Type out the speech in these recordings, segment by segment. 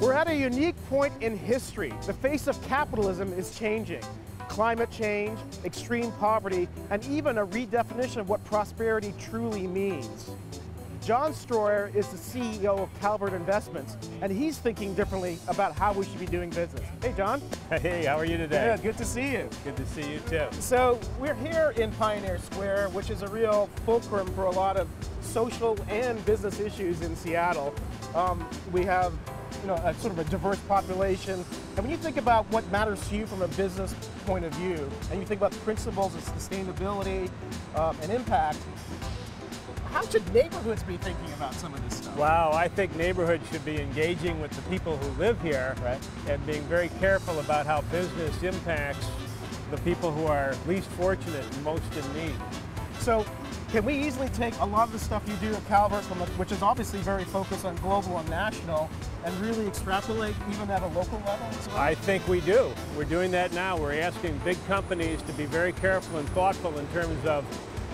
We're at a unique point in history. The face of capitalism is changing. Climate change, extreme poverty, and even a redefinition of what prosperity truly means. John Stroyer is the CEO of Calvert Investments, and he's thinking differently about how we should be doing business. Hey, John. Hey, how are you today? Good to see you. Good to see you too. So we're here in Pioneer Square, which is a real fulcrum for a lot of social and business issues in Seattle. We have a sort of a diverse population. And when you think about what matters to you from a business point of view, and you think about the principles of sustainability and impact, how should neighborhoods be thinking about some of this stuff? Wow, I think neighborhoods should be engaging with the people who live here, right, and being very careful about how business impacts the people who are least fortunate and most in need. So, can we easily take a lot of the stuff you do at Calvert, which is obviously very focused on global and national, and really extrapolate even at a local level as well? I think we do. We're doing that now. We're asking big companies to be very careful and thoughtful in terms of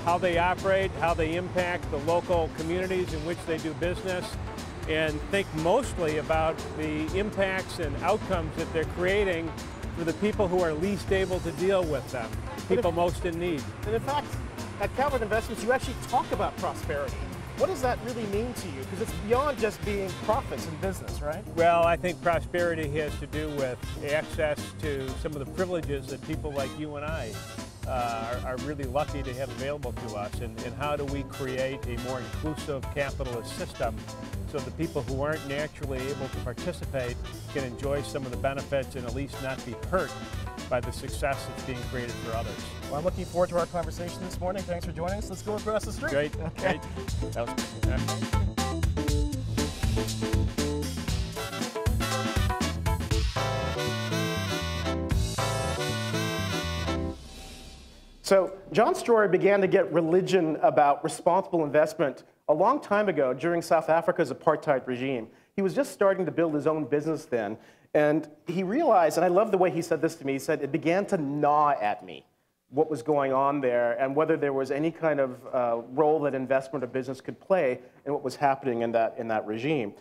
how they operate, how they impact the local communities in which they do business, and think mostly about the impacts and outcomes that they're creating for the people who are least able to deal with them, people most in need. And in fact, at Calvert Investments, you actually talk about prosperity. What does that really mean to you? Because it's beyond just being profits in business, right? Well, I think prosperity has to do with access to some of the privileges that people like you and I are really lucky to have available to us, and how do we create a more inclusive capitalist system so the people who aren't naturally able to participate can enjoy some of the benefits and at least not be hurt by the success that's being created for others. Well, I'm looking forward to our conversation this morning. Thanks for joining us. Let's go across the street. Great, okay. Great. That was, So John Stroyer began to get religion about responsible investment a long time ago during South Africa's apartheid regime. He was just starting to build his own business then, and he realized, and I love the way he said this to me, he said, it began to gnaw at me what was going on there and whether there was any kind of role that investment or business could play in what was happening in that regime.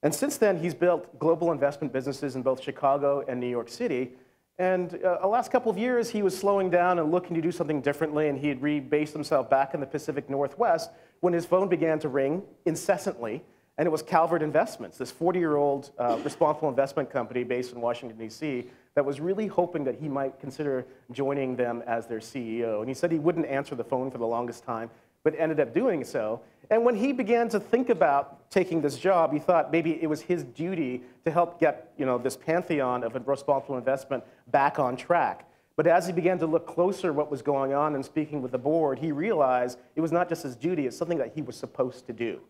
And since then, he's built global investment businesses in both Chicago and New York City. And the last couple of years, he was slowing down and looking to do something differently, and he had rebased himself back in the Pacific Northwest when his phone began to ring incessantly, and it was Calvert Investments, this 40-year-old responsible investment company based in Washington, D.C., that was really hoping that he might consider joining them as their CEO. And he said he wouldn't answer the phone for the longest time, but ended up doing so. And when he began to think about taking this job, he thought maybe it was his duty to help get this pantheon of responsible investment back on track. But as he began to look closer at what was going on and speaking with the board, he realized it was not just his duty, it's something that he was supposed to do.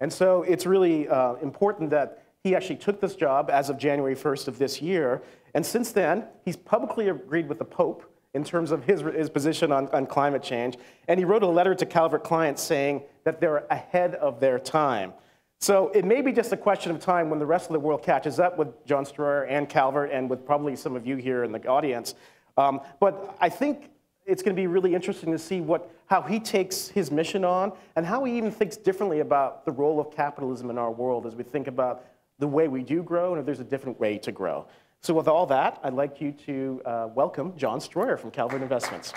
And so it's really important that he actually took this job as of January 1st of this year. And since then, he's publicly agreed with the Pope in terms of his position on climate change. And he wrote a letter to Calvert clients saying that they're ahead of their time. So it may be just a question of time when the rest of the world catches up with John Stroyer and Calvert and with probably some of you here in the audience. But I think it's going to be really interesting to see how he takes his mission on and how he even thinks differently about the role of capitalism in our world as we think about the way we do grow and if there's a different way to grow. So with all that, I'd like you to welcome John Stroyer from Calvert Investments.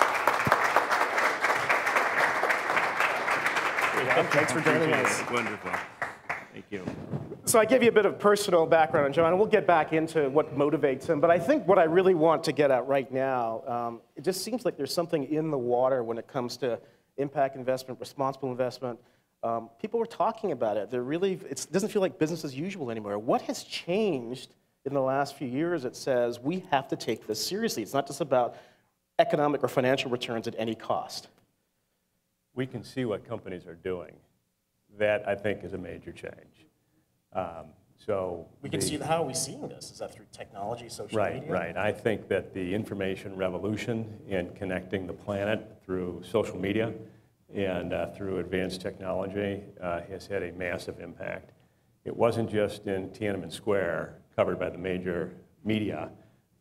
Thanks for joining us. Wonderful. Thank you. So I gave you a bit of personal background on John, and we'll get back into what motivates him. But I think what I really want to get at right now, it just seems like there's something in the water when it comes to impact investment, responsible investment. People are talking about it. It doesn't feel like business as usual anymore. What has changed in the last few years that says we have to take this seriously? It's not just about economic or financial returns at any cost. we can see what companies are doing. That, I think, is a major change. We can see, how are we seeing this? Is that through technology, social media? Right. I think that the information revolution in connecting the planet through social media and through advanced technology has had a massive impact. It wasn't just in Tiananmen Square, covered by the major media,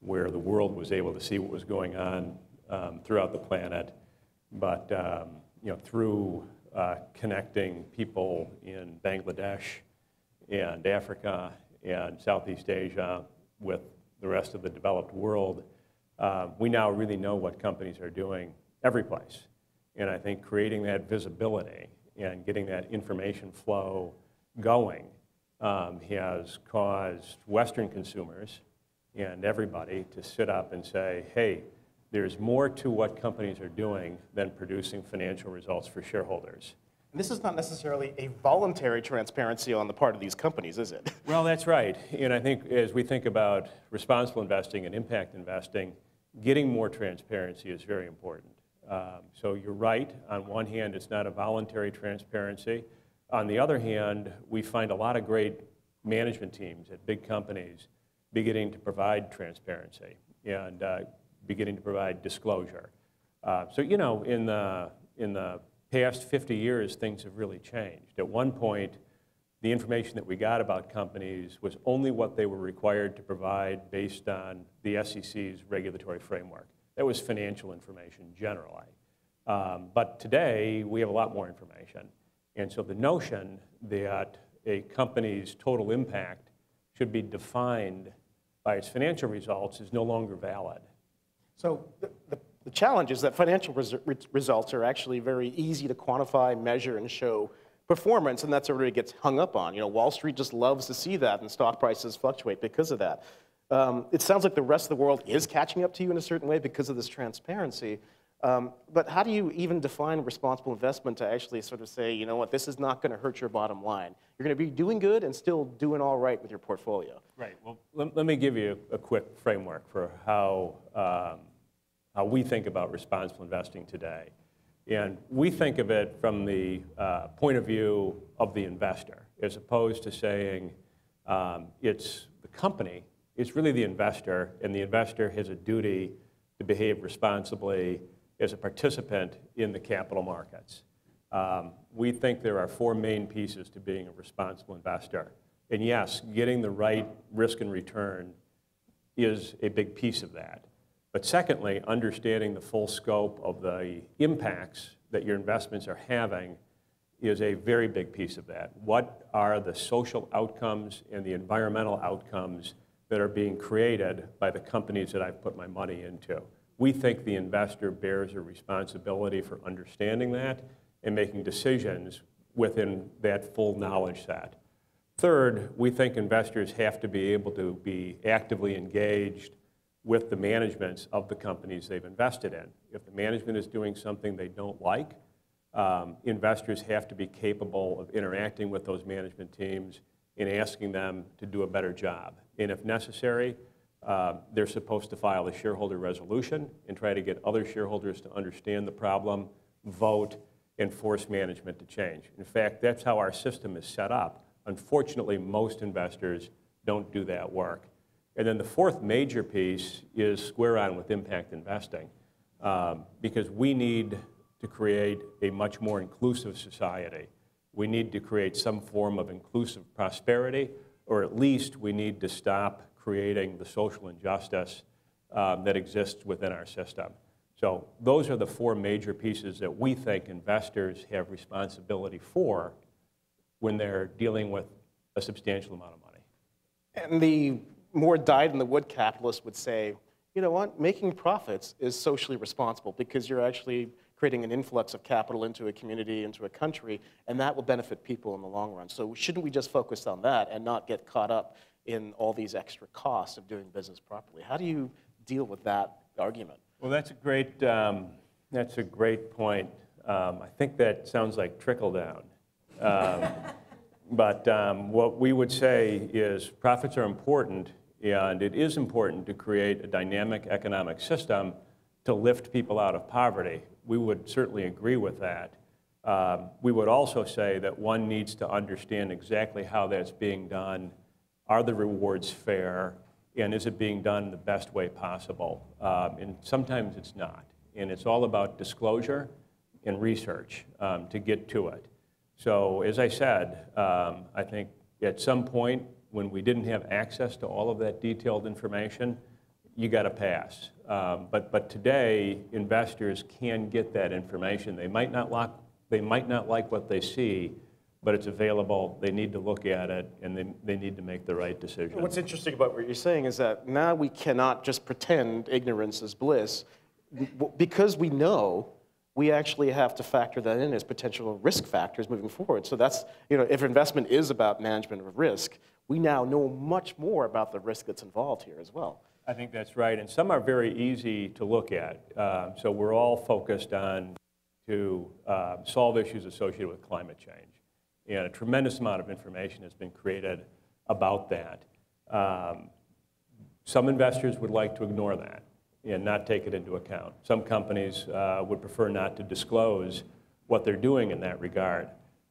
where the world was able to see what was going on throughout the planet, but through connecting people in Bangladesh and Africa and Southeast Asia with the rest of the developed world, we now really know what companies are doing every place. And I think creating that visibility and getting that information flow going has caused Western consumers and everybody to sit up and say, hey, there's more to what companies are doing than producing financial results for shareholders. And this is not necessarily a voluntary transparency on the part of these companies, is it? Well, that's right. And I think as we think about responsible investing and impact investing, getting more transparency is very important. So you're right. On one hand, it's not a voluntary transparency. On the other hand, we find a lot of great management teams at big companies beginning to provide transparency and beginning to provide disclosure. So you know, in the past 50 years, things have really changed. At one point, the information that we got about companies was only what they were required to provide based on the SEC's regulatory framework. That was financial information generally. But today, we have a lot more information. And so the notion that a company's total impact should be defined by its financial results is no longer valid. So the challenge is that financial results are actually very easy to quantify, measure, and show performance, and that's what everybody gets hung up on. You know, Wall Street just loves to see that, and stock prices fluctuate because of that. It sounds like the rest of the world is catching up to you in a certain way because of this transparency. But how do you even define responsible investment to actually sort of say, you know what, this is not going to hurt your bottom line? You're going to be doing good and still doing all right with your portfolio. Right. Well, let me give you a quick framework for how we think about responsible investing today. And we think of it from the point of view of the investor, as opposed to saying it's the company. It's really the investor, and the investor has a duty to behave responsibly as a participant in the capital markets. We think there are four main pieces to being a responsible investor. And yes, getting the right risk and return is a big piece of that. But secondly, understanding the full scope of the impacts that your investments are having is a very big piece of that. What are the social outcomes and the environmental outcomes that are being created by the companies that I've put my money into? We think the investor bears a responsibility for understanding that and making decisions within that full knowledge set. Third, we think investors have to be able to be actively engaged with the managements of the companies they've invested in. If the management is doing something they don't like, investors have to be capable of interacting with those management teams and asking them to do a better job. And if necessary, they're supposed to file a shareholder resolution and try to get other shareholders to understand the problem, vote, and force management to change. In fact, that's how our system is set up. Unfortunately, most investors don't do that work. And then the fourth major piece is square on with impact investing, because we need to create a much more inclusive society. We need to create some form of inclusive prosperity, or at least we need to stop creating the social injustice that exists within our system. So those are the four major pieces that we think investors have responsibility for when they're dealing with a substantial amount of money. And the more dyed-in-the-wood capitalist would say, you know what, making profits is socially responsible because you're actually creating an influx of capital into a community, into a country, and that will benefit people in the long run. So shouldn't we just focus on that and not get caught up in all these extra costs of doing business properly? How do you deal with that argument? Well, that's a great point. I think that sounds like trickle down. But what we would say is profits are important, and it is important to create a dynamic economic system to lift people out of poverty. We would certainly agree with that. We would also say that one needs to understand exactly how that's being done. Are the rewards fair? And is it being done in the best way possible? And sometimes it's not. And it's all about disclosure and research to get to it. So as I said, I think at some point when we didn't have access to all of that detailed information, you got to pass. But today, investors can get that information. They might not like what they see, but it's available. They need to look at it, and they need to make the right decision. What's interesting about what you're saying is that now we cannot just pretend ignorance is bliss. Because we know, we actually have to factor that in as potential risk factors moving forward. So that's, if investment is about management of risk, we now know much more about the risk that's involved here as well. I think that's right, and some are very easy to look at. So we're all focused on to solve issues associated with climate change. And a tremendous amount of information has been created about that. Some investors would like to ignore that and not take it into account. Some companies would prefer not to disclose what they're doing in that regard.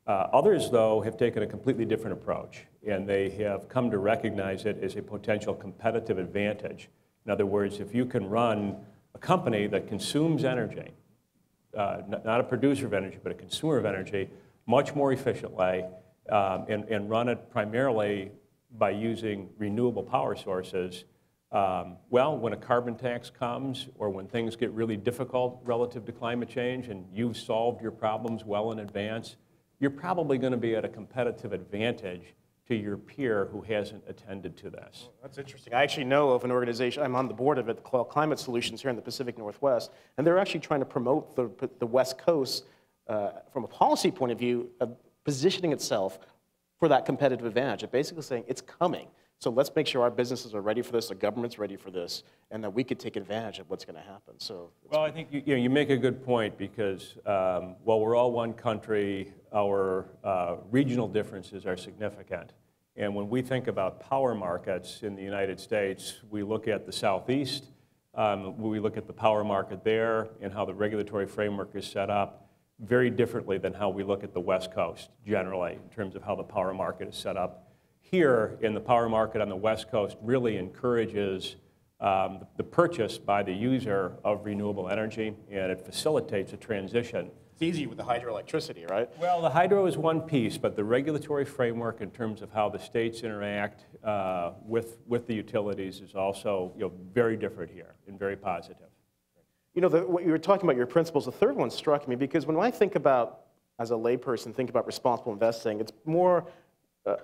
Others, though, have taken a completely different approach, and they have come to recognize it as a potential competitive advantage. In other words, if you can run a company that consumes energy, not a producer of energy, but a consumer of energy, much more efficiently, and run it primarily by using renewable power sources, well, when a carbon tax comes or when things get really difficult relative to climate change and you've solved your problems well in advance, you're probably going to be at a competitive advantage to your peer who hasn't attended to this. Well, that's interesting. I actually know of an organization, I'm on the board of it, called Climate Solutions here in the Pacific Northwest, and they're actually trying to promote the West Coast from a policy point of view, positioning itself for that competitive advantage. It's basically saying it's coming. So let's make sure our businesses are ready for this, the government's ready for this, and that we could take advantage of what's going to happen. So, well, I think you make a good point because while we're all one country, our regional differences are significant. And when we think about power markets in the United States, we look at the Southeast, we look at the power market there and how the regulatory framework is set up very differently than how we look at the West Coast generally in terms of how the power market is set up. Here, in the power market on the West Coast, really encourages the purchase by the user of renewable energy, and it facilitates a transition. It's easy with the hydroelectricity, right? Well, the hydro is one piece, but the regulatory framework in terms of how the states interact with the utilities is also very different here and very positive. What you were talking about, your principles, the third one struck me because when I think about, as a layperson, think about responsible investing, it's more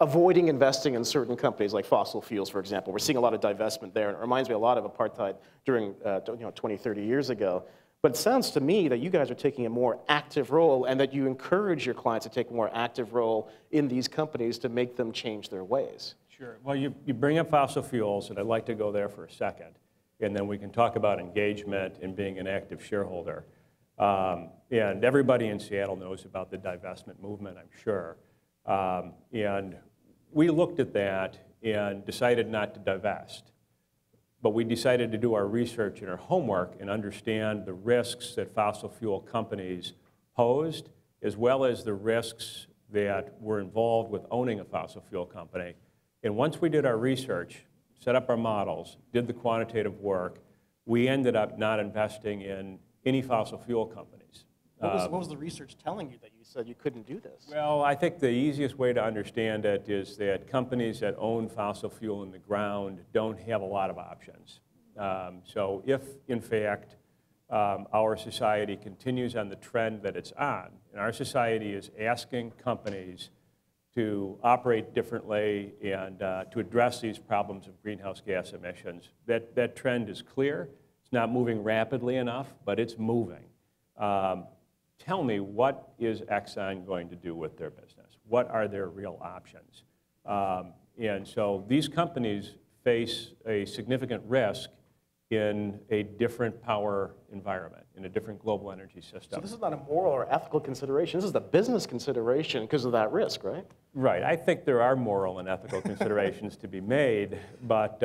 avoiding investing in certain companies like fossil fuels, for example. We're seeing a lot of divestment there, and it reminds me a lot of apartheid during 20, 30 years ago. But it sounds to me that you guys are taking a more active role and that you encourage your clients to take a more active role in these companies to make them change their ways. Sure. Well, you bring up fossil fuels, and I'd like to go there for a second, and then we can talk about engagement and being an active shareholder. And everybody in Seattle knows about the divestment movement, I'm sure. And we looked at that and decided not to divest. But we decided to do our research and our homework and understand the risks that fossil fuel companies posed, as well as the risks that were involved with owning a fossil fuel company. And once we did our research, set up our models, did the quantitative work, we ended up not investing in any fossil fuel companies. What was the research telling you that you said you couldn't do this? Well, I think the easiest way to understand it is that companies that own fossil fuel in the ground don't have a lot of options. So if, in fact, our society continues on the trend that it's on, and our society is asking companies to operate differently and to address these problems of greenhouse gas emissions, that trend is clear. It's not moving rapidly enough, but it's moving. Tell me, what is Exxon going to do with their business? What are their real options? And so these companies face a significant risk in a different power environment, in a different global energy system. So this is not a moral or ethical consideration. This is a business consideration because of that risk, right? Right. I think there are moral and ethical considerations to be made, but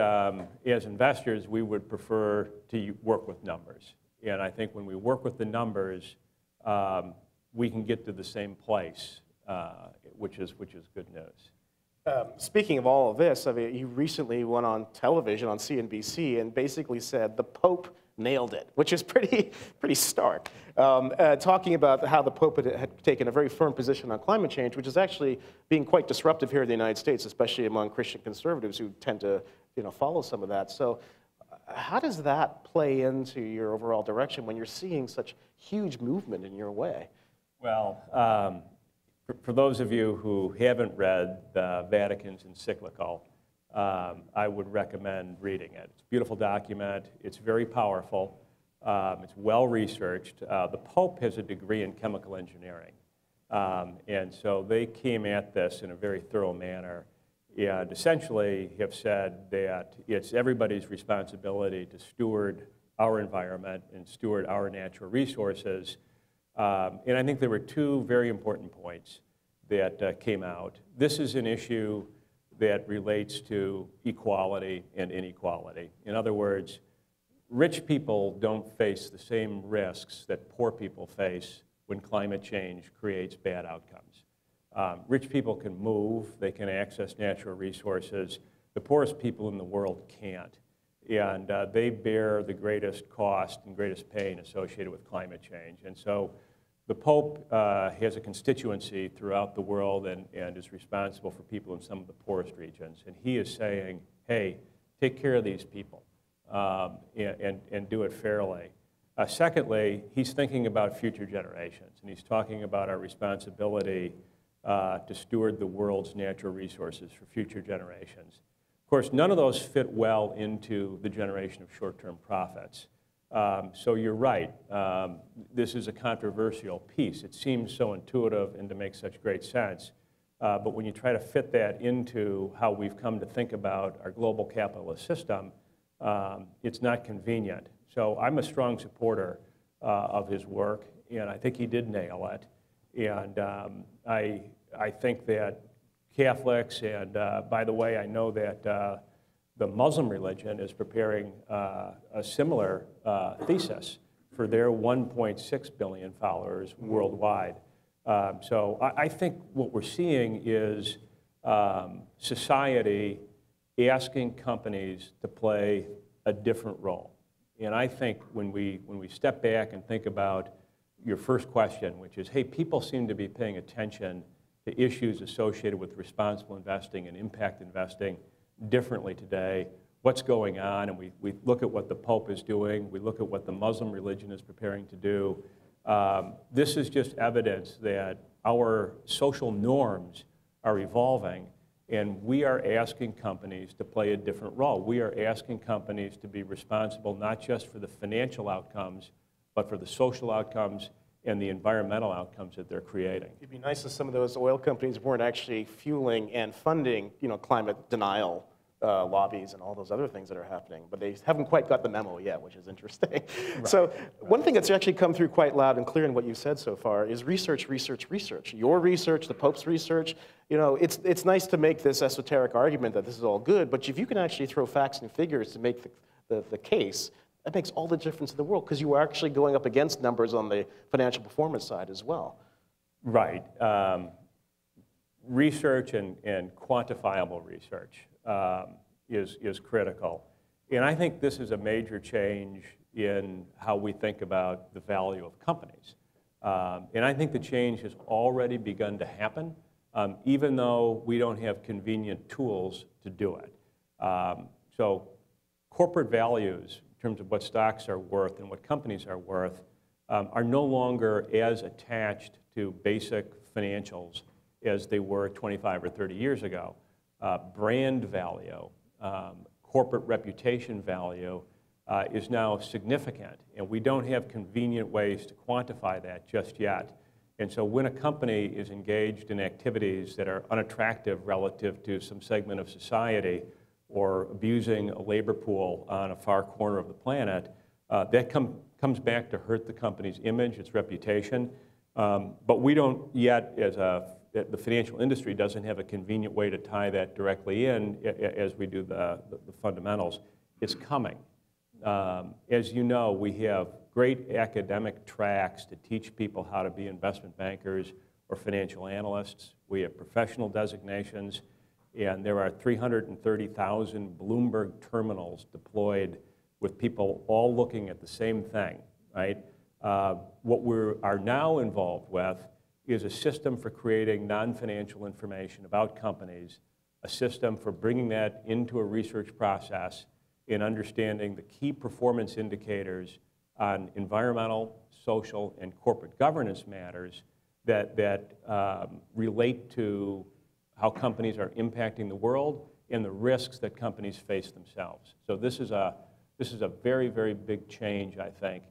as investors, we would prefer to work with numbers. And I think when we work with the numbers, we can get to the same place, which is good news. Speaking of all of this, I mean, you recently went on television on CNBC and basically said the Pope nailed it, which is pretty stark. Talking about how the Pope had taken a very firm position on climate change, which is actually being quite disruptive here in the United States, especially among Christian conservatives who tend to follow some of that. So how does that play into your overall direction when you're seeing such huge movement in your way? Well, For those of you who haven't read the Vatican's encyclical, I would recommend reading it. It's a beautiful document. It's very powerful. It's well researched. The Pope has a degree in chemical engineering. And so they came at this in a very thorough manner and essentially have said that it's everybody's responsibility to steward our environment and steward our natural resources. And I think there were two very important points that came out. This is an issue that relates to equality and inequality. In other words, rich people don't face the same risks that poor people face when climate change creates bad outcomes. Rich people can move, they can access natural resources. The poorest people in the world can't. And they bear the greatest cost and greatest pain associated with climate change. And so the Pope has a constituency throughout the world and is responsible for people in some of the poorest regions. And he is saying, hey, take care of these people and do it fairly. Secondly, he's thinking about future generations, and he's talking about our responsibility to steward the world's natural resources for future generations. Of course, none of those fit well into the generation of short-term profits. So you're right. This is a controversial piece. It seems so intuitive and to make such great sense. But when you try to fit that into how we've come to think about our global capitalist system, it's not convenient. So I'm a strong supporter of his work, and I think he did nail it. And I think that Catholics, and by the way, I know that the Muslim religion is preparing a similar thesis for their 1.6 billion followers worldwide. So I think what we're seeing is society asking companies to play a different role. And I think when we step back and think about your first question, which is, hey, people seem to be paying attention to issues associated with responsible investing and impact investing differently today. What's going on? And we look at what the Pope is doing. We look at what the Muslim religion is preparing to do. This is just evidence that our social norms are evolving, and we are asking companies to play a different role. We are asking companies to be responsible not just for the financial outcomes, but for the social outcomes and the environmental outcomes that they're creating. It'd be nice if some of those oil companies weren't actually fueling and funding, climate denial lobbies and all those other things that are happening, but they haven't quite got the memo yet, which is interesting. Right. So one thing that's actually come through quite loud and clear in what you've said so far is research, research, research. Your research, the Pope's research, it's nice to make this esoteric argument that this is all good, but if you can actually throw facts and figures to make the case, that makes all the difference in the world, because you are actually going up against numbers on the financial performance side as well. Right. Research and quantifiable research is critical. And I think this is a major change in how we think about the value of companies. And I think the change has already begun to happen, even though we don't have convenient tools to do it. So corporate values, in terms of what stocks are worth and what companies are worth, are no longer as attached to basic financials as they were 25 or 30 years ago. Brand value, corporate reputation value is now significant, and we don't have convenient ways to quantify that just yet. And so when a company is engaged in activities that are unattractive relative to some segment of society, or abusing a labor pool on a far corner of the planet, that comes back to hurt the company's image, its reputation. But we don't yet, the financial industry doesn't have a convenient way to tie that directly in as we do the fundamentals. It's coming. As you know, we have great academic tracks to teach people how to be investment bankers or financial analysts. We have professional designations. And there are 330,000 Bloomberg terminals deployed with people all looking at the same thing, right? What we are now involved with is a system for creating non-financial information about companies, a system for bringing that into a research process in understanding the key performance indicators on environmental, social, and corporate governance matters that relate to how companies are impacting the world and the risks that companies face themselves. So this is a very, very big change, I think,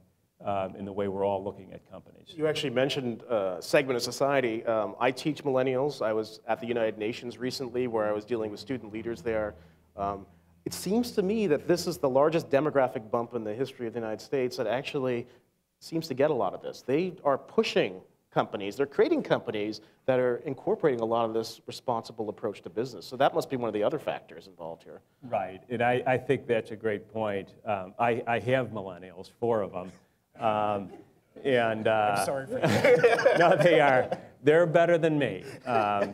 in the way we're all looking at companies. You actually mentioned a segment of society. I teach millennials. I was at the United Nations recently where I was dealing with student leaders there. It seems to me that this is the largest demographic bump in the history of the United States that actually seems to get a lot of this. They are pushing companies, they're creating companies that are incorporating a lot of this responsible approach to business. So that must be one of the other factors involved here. Right, and I think that's a great point. I have millennials, 4 of them. I'm sorry for you. No, they're better than me.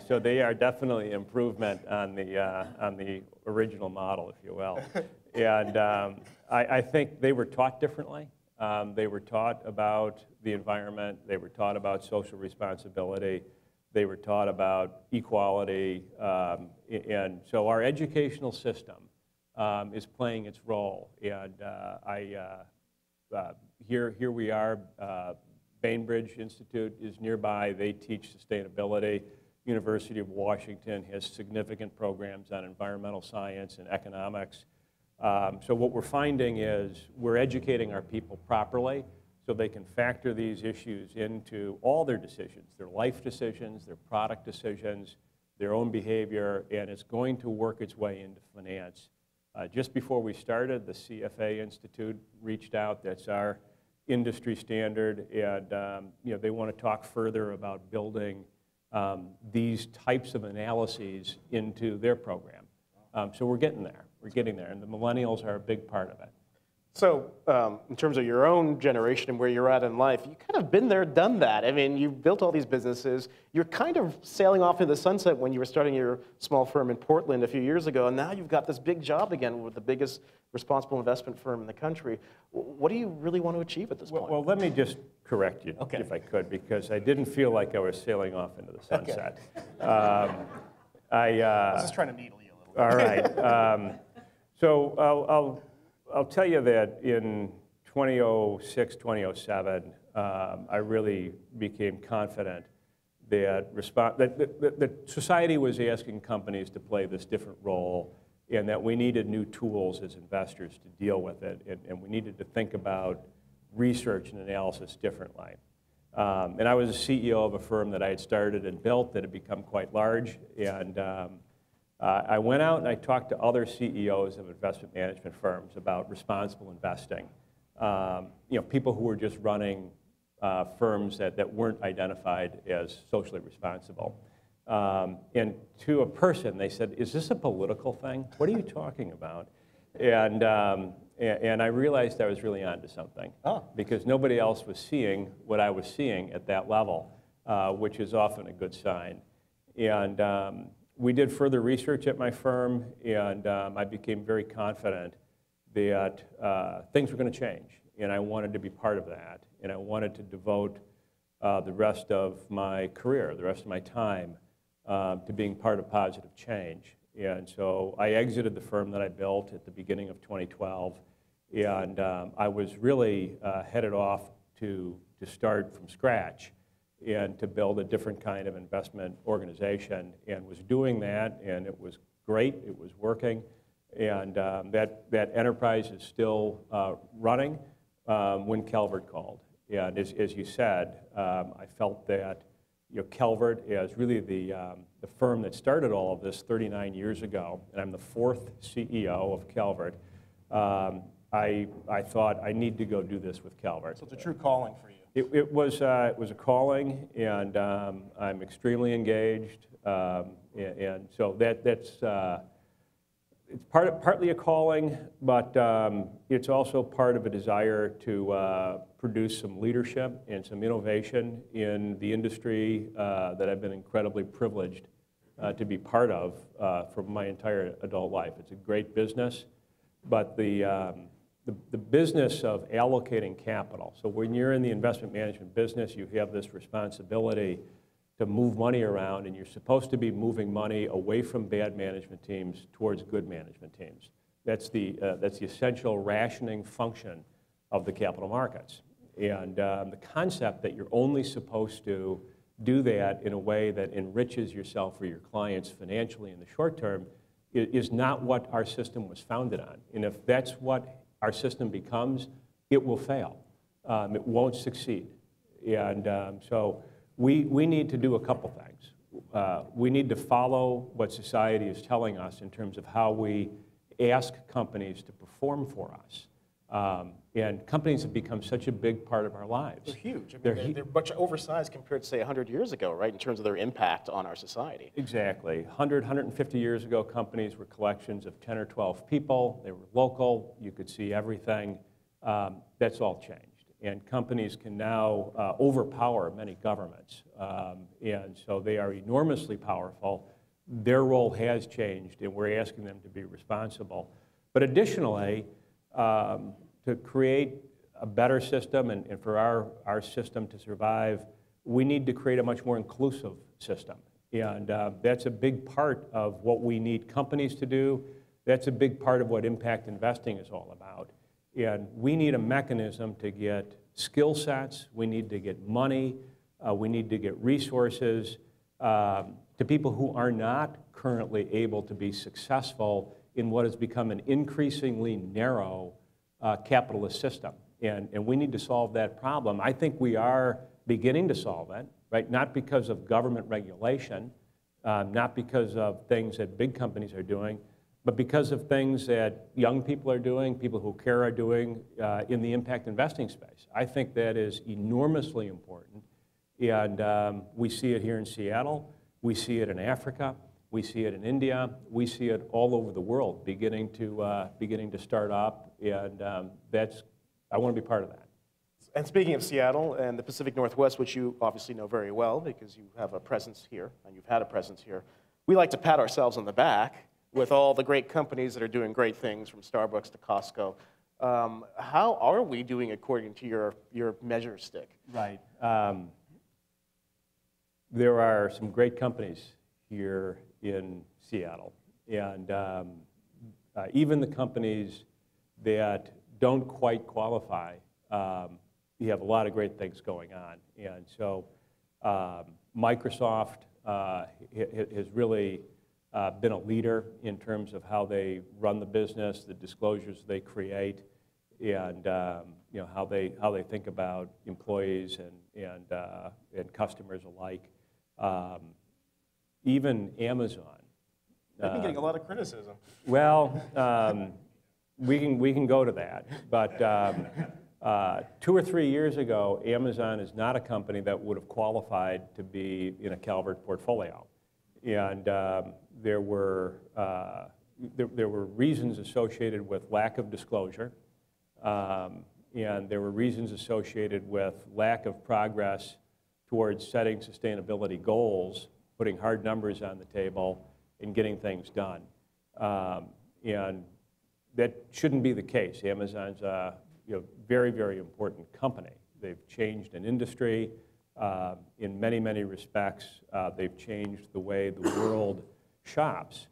So they are definitely an improvement on the original model, if you will. And I think they were taught differently. They were taught about the environment. They were taught about social responsibility. They were taught about equality. And so our educational system is playing its role. And here we are. Bainbridge Institute is nearby. They teach sustainability. University of Washington has significant programs on environmental science and economics. So what we're finding is we're educating our people properly so they can factor these issues into all their decisions, their life decisions, their product decisions, their own behavior, and it's going to work its way into finance. Just before we started, the CFA Institute reached out. That's our industry standard, and they want to talk further about building these types of analyses into their program. So we're getting there. We're getting there, and the millennials are a big part of it. So in terms of your own generation and where you're at in life, you kind of been there, done that. I mean, you've built all these businesses. You're kind of sailing off into the sunset when you were starting your small firm in Portland a few years ago, and now you've got this big job again with the biggest responsible investment firm in the country. What do you really want to achieve at this point? Well, let me just correct you, if I could, because I didn't feel like I was sailing off into the sunset. Okay. I was just trying to needle you a little bit. All right. So I'll tell you that in 2006, 2007, I really became confident that society was asking companies to play this different role and that we needed new tools as investors to deal with it, and we needed to think about research and analysis differently. And I was a CEO of a firm that I had started and built that had become quite large, and I went out and I talked to other CEOs of investment management firms about responsible investing. People who were just running firms that weren't identified as socially responsible. And to a person, they said, "Is this a political thing? What are you talking about?" And I realized I was really onto something, because nobody else was seeing what I was seeing at that level, which is often a good sign. And we did further research at my firm, and I became very confident that things were going to change, and I wanted to be part of that, and I wanted to devote the rest of my career, the rest of my time, to being part of positive change. And so I exited the firm that I built at the beginning of 2012, and I was really headed off to start from scratch and to build a different kind of investment organization, and was doing that, and it was great, it was working, and that enterprise is still running when Calvert called. And as you said, I felt that Calvert is really the firm that started all of this 39 years ago, and I'm the 4th CEO of Calvert. I thought I need to go do this with Calvert. So it's a true calling for you. It was a calling, and I'm extremely engaged, and so that's it's partly a calling, but it's also part of a desire to produce some leadership and some innovation in the industry that I've been incredibly privileged to be part of for my entire adult life. It's a great business, but the business of allocating capital. So when you're in the investment management business, you have this responsibility to move money around, and you're supposed to be moving money away from bad management teams towards good management teams. That's the essential rationing function of the capital markets. And the concept that you're only supposed to do that in a way that enriches yourself or your clients financially in the short term is not what our system was founded on. And if that's what our system becomes, it will fail. It won't succeed. And so we need to do a couple things. We need to follow what society is telling us in terms of how we ask companies to perform for us. And companies have become such a big part of our lives. They're huge. I mean, they're much oversized compared to, say, 100 years ago, right, in terms of their impact on our society. Exactly. 150 years ago, companies were collections of 10 or 12 people. They were local. You could see everything. That's all changed. And companies can now overpower many governments. And so they are enormously powerful. Their role has changed, and we're asking them to be responsible. But additionally, to create a better system and for our system to survive, we need to create a much more inclusive system. And that's a big part of what we need companies to do. That's a big part of what impact investing is all about. And we need a mechanism to get skill sets, we need to get money, we need to get resources to people who are not currently able to be successful in what has become an increasingly narrow capitalist system. And we need to solve that problem. I think we are beginning to solve it, right? Not because of government regulation, not because of things that big companies are doing, but because of things that young people are doing, people who care are doing in the impact investing space. I think that is enormously important. And we see it here in Seattle, we see it in Africa, we see it in India, we see it all over the world beginning to start up, and I want to be part of that. And speaking of Seattle and the Pacific Northwest, which you obviously know very well because you have a presence here and you've had a presence here, we like to pat ourselves on the back with all the great companies that are doing great things, from Starbucks to Costco. How are we doing according to your measure stick? Right. There are some great companies here in Seattle, and even the companies that don't quite qualify, you have a lot of great things going on. And so Microsoft has really been a leader in terms of how they run the business, the disclosures they create, and how they think about employees and customers alike. Even Amazon. They've been getting a lot of criticism. Well, we can go to that, but 2 or 3 years ago, Amazon is not a company that would have qualified to be in a Calvert portfolio, and there were reasons associated with lack of disclosure, and there were reasons associated with lack of progress towards setting sustainability goals, putting hard numbers on the table, and getting things done. And that shouldn't be the case. Amazon's a very, very important company. They've changed an industry in many, many respects. They've changed the way the world shops.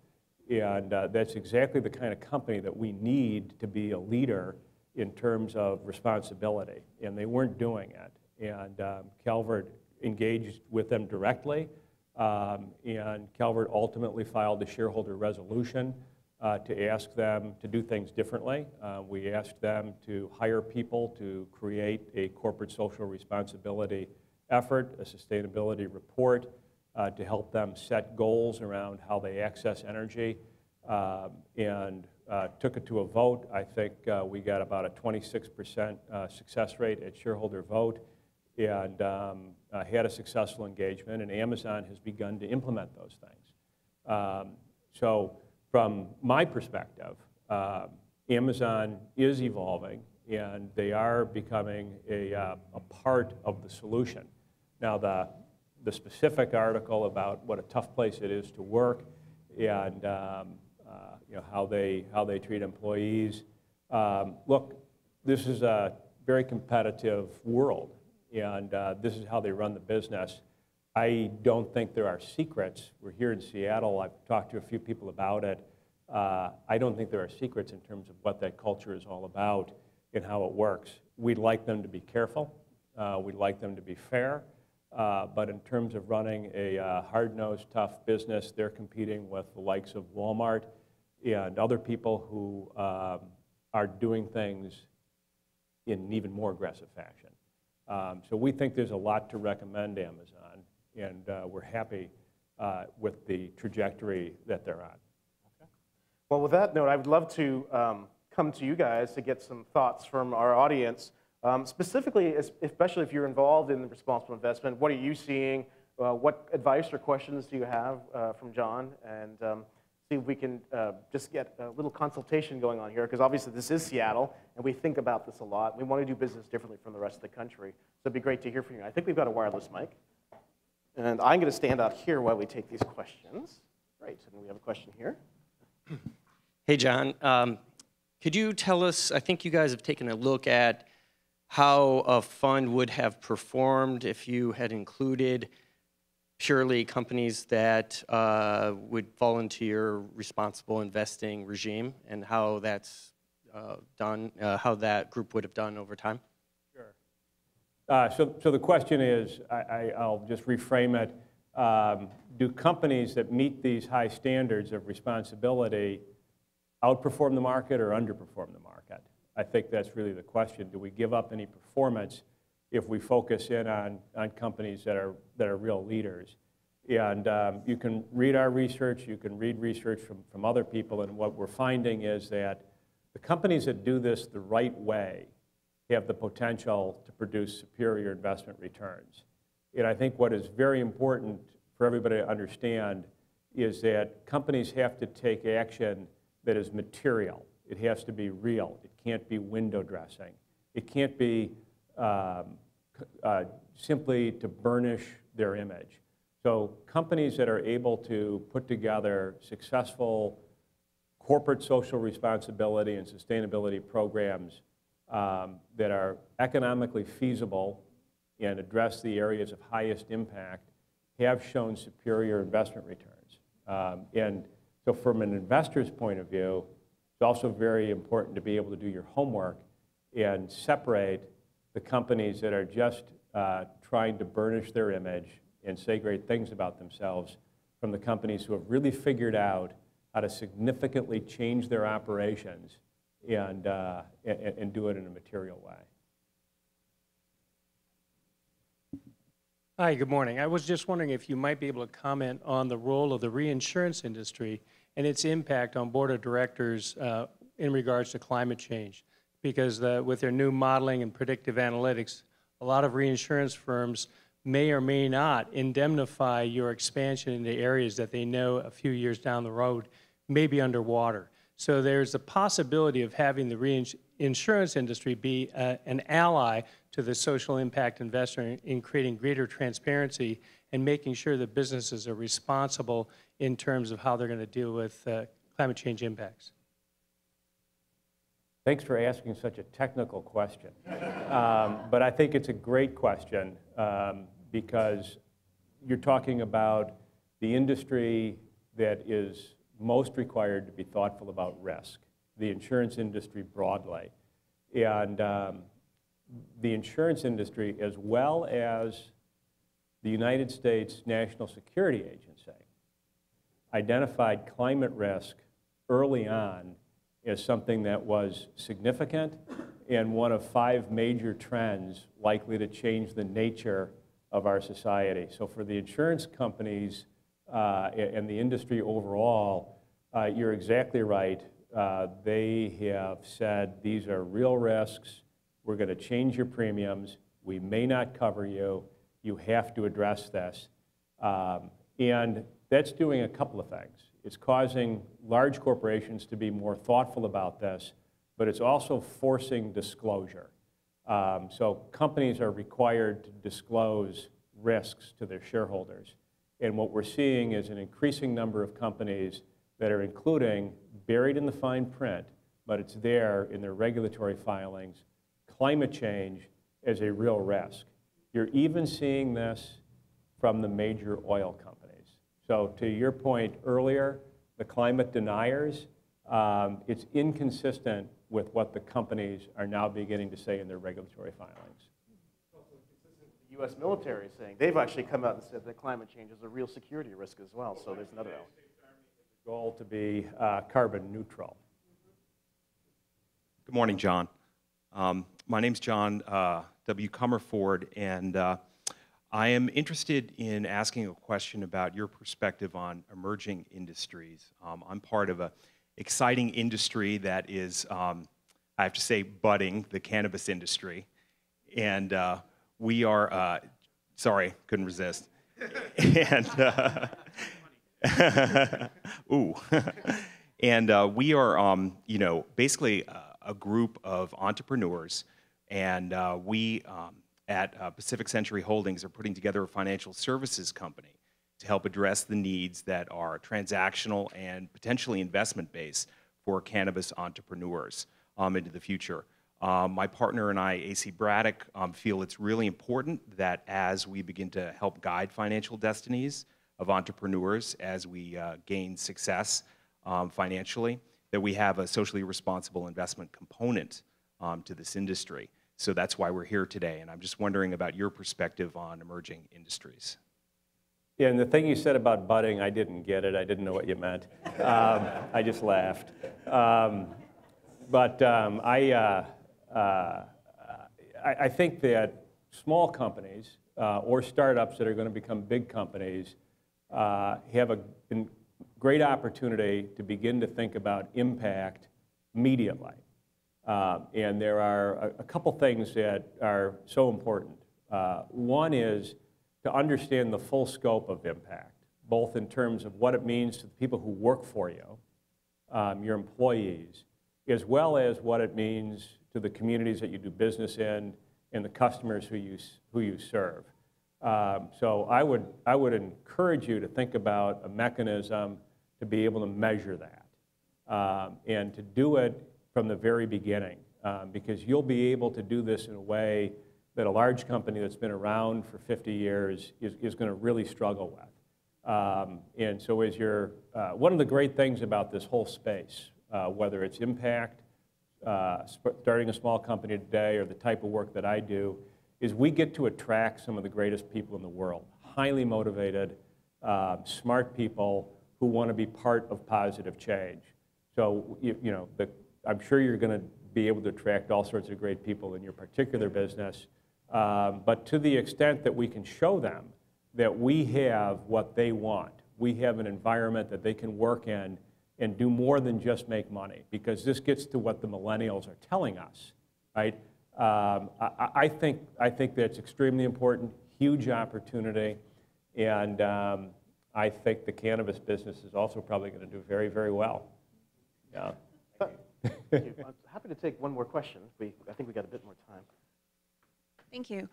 And that's exactly the kind of company that we need to be a leader in terms of responsibility. And they weren't doing it. And Calvert engaged with them directly. And Calvert ultimately filed a shareholder resolution to ask them to do things differently. We asked them to hire people to create a corporate social responsibility effort, a sustainability report, to help them set goals around how they access energy, and took it to a vote. I think we got about a 26% success rate at shareholder vote, and had a successful engagement, and Amazon has begun to implement those things. So from my perspective, Amazon is evolving, and they are becoming a part of the solution. Now, the specific article about what a tough place it is to work and how they treat employees. Look, this is a very competitive world, and this is how they run the business. I don't think there are secrets. We're here in Seattle. I've talked to a few people about it. I don't think there are secrets in terms of what that culture is all about and how it works. We'd like them to be careful. We'd like them to be fair. but in terms of running a hard-nosed, tough business, they're competing with the likes of Walmart and other people who are doing things in an even more aggressive fashion. So we think there's a lot to recommend Amazon, and we're happy with the trajectory that they're on. Okay. Well, with that note, I would love to come to you guys to get some thoughts from our audience. Specifically, especially if you're involved in responsible investment, what are you seeing? What advice or questions do you have from John? And see if we can just get a little consultation going on here, because obviously this is Seattle, and we think about this a lot. We want to do business differently from the rest of the country. So it'd be great to hear from you. I think we've got a wireless mic. And I'm going to stand out here while we take these questions. Great, and we have a question here. Hey, John. Could you tell us, I think you guys have taken a look at how a fund would have performed if you had included purely companies that would fall into your responsible investing regime, and how that's done, how that group would have done over time? Sure. So the question is, I'll just reframe it. Do companies that meet these high standards of responsibility outperform the market or underperform the market? I think that's really the question. Do we give up any performance if we focus in on companies that are real leaders? And you can read our research, you can read research from other people, and what we're finding is that the companies that do this the right way have the potential to produce superior investment returns. And I think what is very important for everybody to understand is that companies have to take action that is material. It has to be real. It can't be window dressing. It can't be simply to burnish their image. So companies that are able to put together successful corporate social responsibility and sustainability programs that are economically feasible and address the areas of highest impact have shown superior investment returns. And so from an investor's point of view, it's also very important to be able to do your homework and separate the companies that are just trying to burnish their image and say great things about themselves from the companies who have really figured out how to significantly change their operations and do it in a material way. Hi, good morning. I was just wondering if you might be able to comment on the role of the reinsurance industry and its impact on board of directors in regards to climate change. Because with their new modeling and predictive analytics, a lot of reinsurance firms may or may not indemnify your expansion into areas that they know a few years down the road may be underwater. So there's a possibility of having the reinsurance industry be an ally to the social impact investor in creating greater transparency and making sure that businesses are responsible in terms of how they're going to deal with climate change impacts. Thanks for asking such a technical question. But I think it's a great question because you're talking about the industry that is most required to be thoughtful about risk, the insurance industry broadly. And the insurance industry, as well as the United States National Security Agency, identified climate risk early on as something that was significant and one of 5 major trends likely to change the nature of our society. So for the insurance companies and the industry overall, you're exactly right. They have said these are real risks. We're going to change your premiums. We may not cover you. You have to address this. And that's doing a couple of things. It's causing large corporations to be more thoughtful about this, but it's also forcing disclosure. So companies are required to disclose risks to their shareholders. And what we're seeing is an increasing number of companies that are including, buried in the fine print, but it's there in their regulatory filings, climate change as a real risk. You're even seeing this from the major oil companies. So to your point earlier, the climate deniers, it's inconsistent with what the companies are now beginning to say in their regulatory filings. Also consistent with the U.S. military is saying. They've actually come out and said that climate change is a real security risk as well, so there's another element. Goal to be carbon neutral. Good morning, John. My name's John W. Comerford, and I am interested in asking a question about your perspective on emerging industries. I'm part of an exciting industry that is, I have to say, budding, the cannabis industry. And we are, sorry, couldn't resist. And, ooh. And we are, you know, basically a group of entrepreneurs, and we at Pacific Century Holdings are putting together a financial services company to help address the needs that are transactional and potentially investment-based for cannabis entrepreneurs into the future. My partner and I, AC Braddock, feel it's really important that as we begin to help guide financial destinies of entrepreneurs as we gain success financially, that we have a socially responsible investment component to this industry. So that's why we're here today, and I'm just wondering about your perspective on emerging industries. Yeah, and the thing you said about budding, I didn't get it. I didn't know what you meant. I just laughed. I think that small companies or startups that are going to become big companies have a great opportunity to begin to think about impact immediately. And there are a couple things that are so important. One is to understand the full scope of impact, both in terms of what it means to the people who work for you, your employees, as well as what it means to the communities that you do business in and the customers who you serve. So I would encourage you to think about a mechanism to be able to measure that and to do it from the very beginning, because you'll be able to do this in a way that a large company that's been around for 50 years is going to really struggle with. And so as you're, one of the great things about this whole space, whether it's impact, starting a small company today, or the type of work that I do, is we get to attract some of the greatest people in the world, highly motivated, smart people who want to be part of positive change. So, I'm sure you're going to be able to attract all sorts of great people in your particular business, but to the extent that we can show them that we have what they want, we have an environment that they can work in and do more than just make money, because this gets to what the millennials are telling us, right? I think that's extremely important, huge opportunity, and I think the cannabis business is also probably going to do very, very well. Yeah. Thank you. I'm happy to take one more question. I think we got a bit more time. Thank you.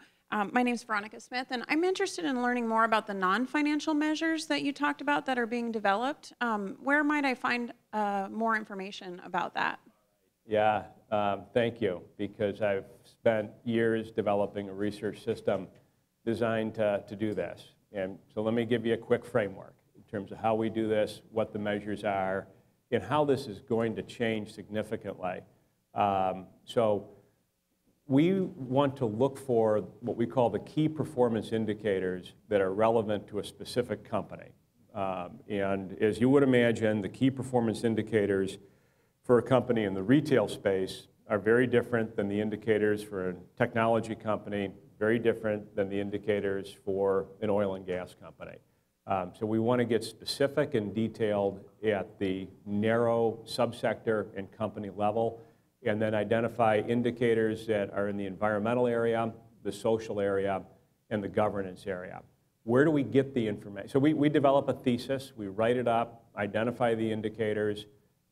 My name is Veronica Smith, and I'm interested in learning more about the non-financial measures that you talked about that are being developed. Where might I find more information about that? Yeah, thank you, because I've spent years developing a research system designed to do this. And so let me give you a quick framework in terms of how we do this, what the measures are, and how this is going to change significantly. So we want to look for what we call the key performance indicators that are relevant to a specific company. And as you would imagine, the key performance indicators for a company in the retail space are very different than the indicators for a technology company, very different than the indicators for an oil and gas company. So we want to get specific and detailed at the narrow subsector and company level, and then identify indicators that are in the environmental area, the social area, and the governance area. Where do we get the information? So we develop a thesis, we write it up, identify the indicators,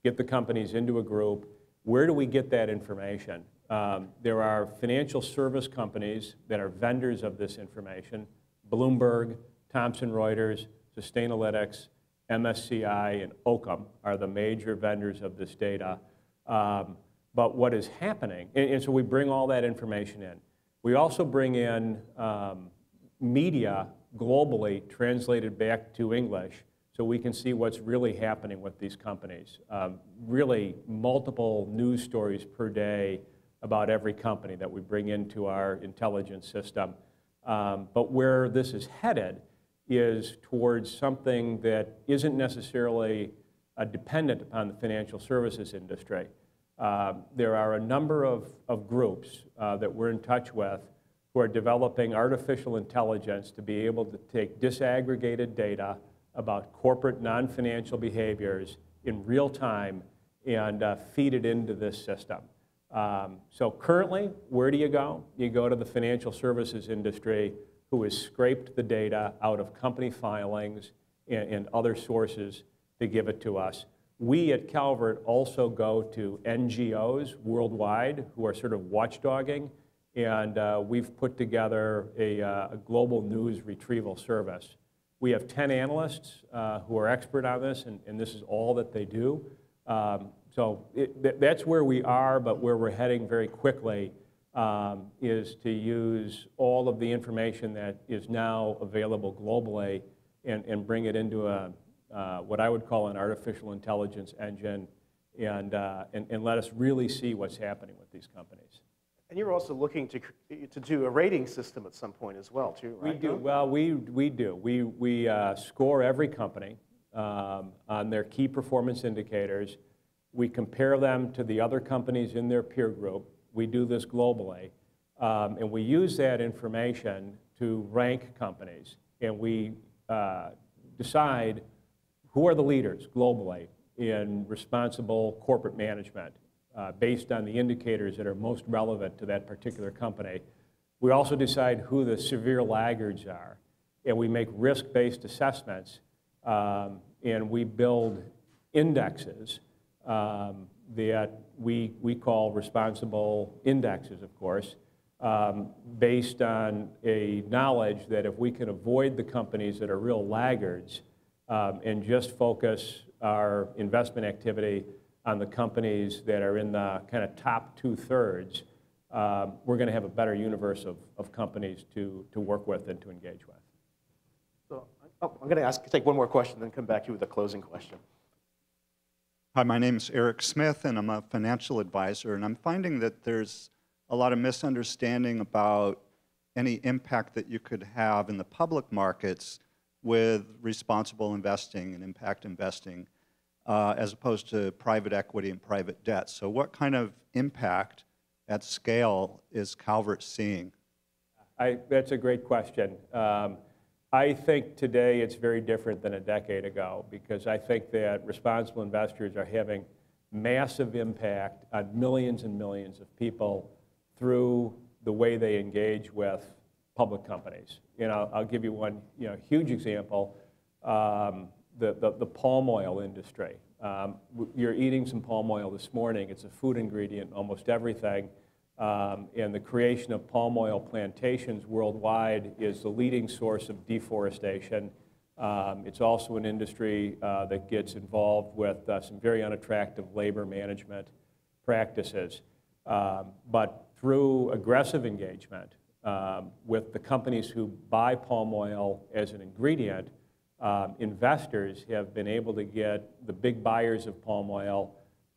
get the companies into a group. Where do we get that information? There are financial service companies that are vendors of this information. Bloomberg, Thomson Reuters, Sustainalytics, MSCI, and Occam are the major vendors of this data. But what is happening, and so we bring all that information in. We also bring in media globally translated back to English so we can see what's really happening with these companies. Really multiple news stories per day about every company that we bring into our intelligence system. But where this is headed is towards something that isn't necessarily dependent upon the financial services industry. There are a number of groups that we're in touch with who are developing artificial intelligence to be able to take disaggregated data about corporate non-financial behaviors in real time and feed it into this system. So currently, where do you go? You go to the financial services industry, who has scraped the data out of company filings and other sources to give it to us. We at Calvert also go to NGOs worldwide who are sort of watchdogging, and we've put together a global news retrieval service. We have 10 analysts who are expert on this, and this is all that they do. So that's where we are, but where we're heading very quickly is to use all of the information that is now available globally and bring it into what I would call an artificial intelligence engine and let us really see what's happening with these companies. And you're also looking to do a rating system at some point as well, too, right? We do. Well, we do. We score every company on their key performance indicators. We compare them to the other companies in their peer group. We do this globally. And we use that information to rank companies. And we decide who are the leaders globally in responsible corporate management based on the indicators that are most relevant to that particular company. We also decide who the severe laggards are. And we make risk-based assessments. And we build indexes that we call responsible indexes, of course, based on a knowledge that if we can avoid the companies that are real laggards and just focus our investment activity on the companies that are in the kind of top 2/3, we're going to have a better universe of companies to work with and to engage with. So, I'm going to take one more question, then come back to you with a closing question. Hi, my name is Eric Smith, and I'm a financial advisor, and I'm finding that there's a lot of misunderstanding about any impact that you could have in the public markets with responsible investing and impact investing as opposed to private equity and private debt. So what kind of impact at scale is Calvert seeing? That's a great question. I think today it's very different than a decade ago because I think that responsible investors are having massive impact on millions and millions of people through the way they engage with public companies. And I'll give you one huge example, the palm oil industry. You're eating some palm oil this morning. It's a food ingredient in almost everything. And the creation of palm oil plantations worldwide is the leading source of deforestation. It's also an industry that gets involved with some very unattractive labor management practices. But through aggressive engagement with the companies who buy palm oil as an ingredient, investors have been able to get the big buyers of palm oil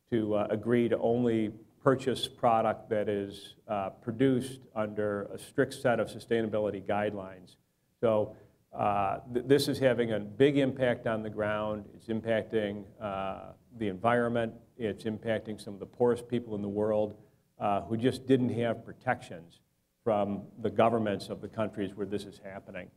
to agree to only purchase product that is produced under a strict set of sustainability guidelines. So this is having a big impact on the ground. It's impacting the environment. It's impacting some of the poorest people in the world who just didn't have protections from the governments of the countries where this is happening.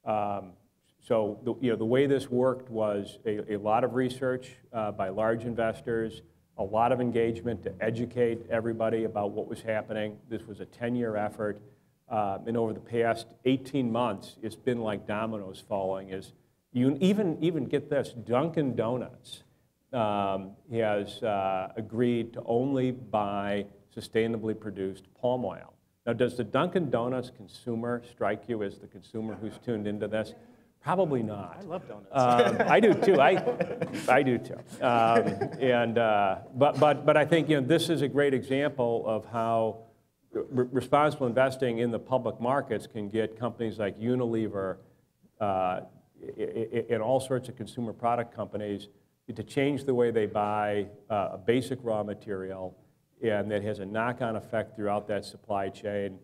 So the way this worked was a lot of research by large investors, a lot of engagement to educate everybody about what was happening. This was a 10-year effort. And over the past 18 months, it's been like dominoes falling. You even get this, Dunkin' Donuts has agreed to only buy sustainably produced palm oil. Now, does the Dunkin' Donuts consumer strike you as the consumer who's tuned into this? Probably not. I love donuts. I do too. I do too. But I think this is a great example of how responsible investing in the public markets can get companies like Unilever and all sorts of consumer product companies to change the way they buy a basic raw material, and that has a knock-on effect throughout that supply chain.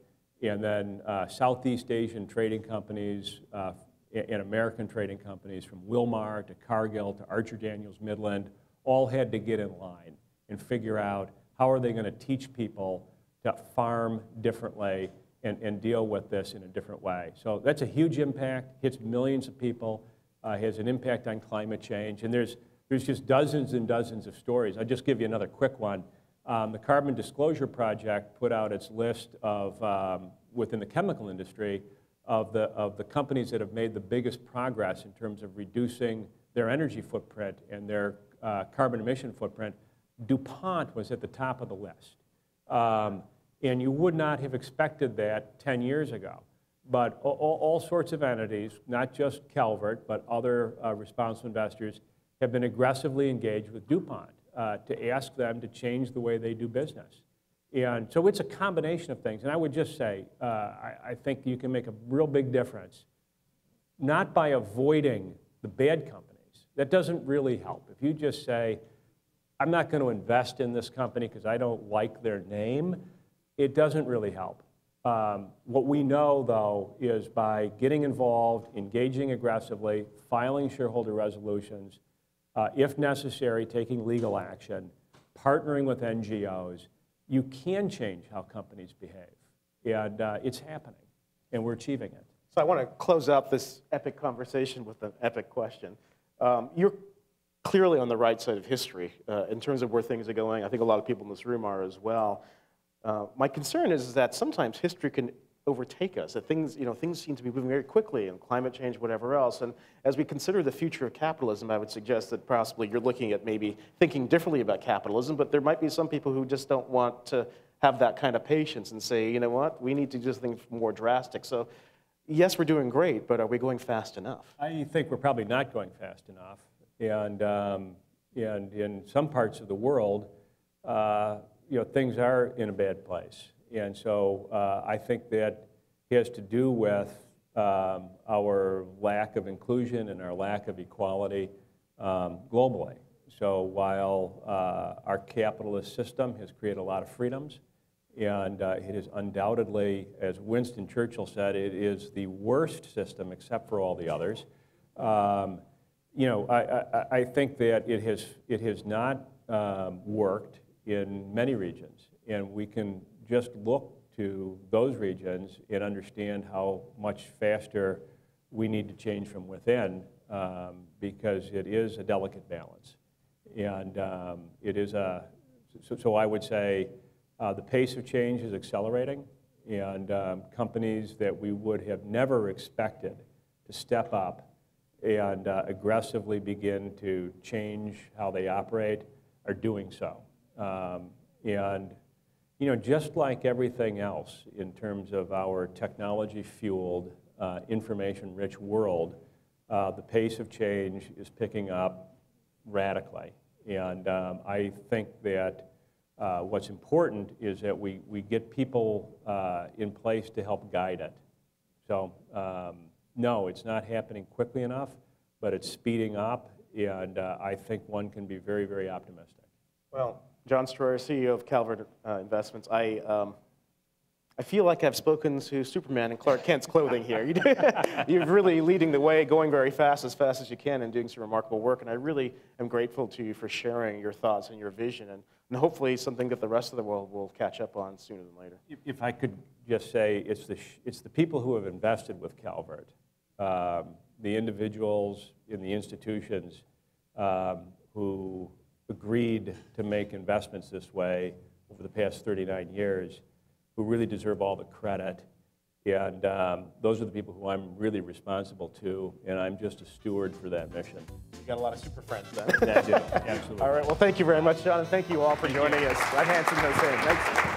and then Southeast Asian trading companies and American trading companies from Wilmar to Cargill to Archer Daniels Midland all had to get in line and figure out how are they going to teach people to farm differently and deal with this in a different way. So that's a huge impact, hits millions of people, has an impact on climate change, and there's just dozens and dozens of stories. I'll just give you another quick one. The Carbon Disclosure Project put out its list of, within the chemical industry, of the companies that have made the biggest progress in terms of reducing their energy footprint and their carbon emission footprint. DuPont was at the top of the list. And you would not have expected that 10 years ago. But all sorts of entities, not just Calvert, but other responsible investors, have been aggressively engaged with DuPont to ask them to change the way they do business. And so it's a combination of things. And I would just say, I think you can make a real big difference, not by avoiding the bad companies. That doesn't really help. If you just say, I'm not going to invest in this company because I don't like their name, it doesn't really help. What we know, though, is by getting involved, engaging aggressively, filing shareholder resolutions, if necessary, taking legal action, partnering with NGOs, you can change how companies behave. And it's happening, and we're achieving it. So I want to close out this epic conversation with an epic question. You're clearly on the right side of history in terms of where things are going. I think a lot of people in this room are as well. My concern is that sometimes history can overtake us, that things seem to be moving very quickly, and climate change, whatever else. And as we consider the future of capitalism, I would suggest that possibly you're looking at maybe thinking differently about capitalism, but there might be some people who just don't want to have that kind of patience and say, you know what, we need to do things more drastic. So yes, we're doing great, but are we going fast enough? I think we're probably not going fast enough. And in some parts of the world, things are in a bad place. And so I think that has to do with our lack of inclusion and our lack of equality globally. So while our capitalist system has created a lot of freedoms, and it is undoubtedly, as Winston Churchill said, it is the worst system except for all the others. I think that it has not worked in many regions, and we can just look to those regions and understand how much faster we need to change from within, because it is a delicate balance. And it is so I would say the pace of change is accelerating, and companies that we would have never expected to step up and aggressively begin to change how they operate are doing so. Just like everything else in terms of our technology-fueled, information-rich world, the pace of change is picking up radically. And I think that what's important is that we get people in place to help guide it. So no, it's not happening quickly enough, but it's speeding up, and I think one can be very, very optimistic. Well, John Stroyer, CEO of Calvert Investments. I feel like I've spoken to Superman in Clark Kent's clothing here. You're really leading the way, going very fast as you can, and doing some remarkable work. And I really am grateful to you for sharing your thoughts and your vision, and hopefully something that the rest of the world will catch up on sooner than later. If I could just say, it's the people who have invested with Calvert, the individuals in the institutions who agreed to make investments this way over the past 39 years, who really deserve all the credit. And those are the people who I'm really responsible to, and I'm just a steward for that mission. You got a lot of super friends then. I do, absolutely. All right, well, thank you very much, John, and thank you all for joining us. I'm Hanson Hosein. Thanks.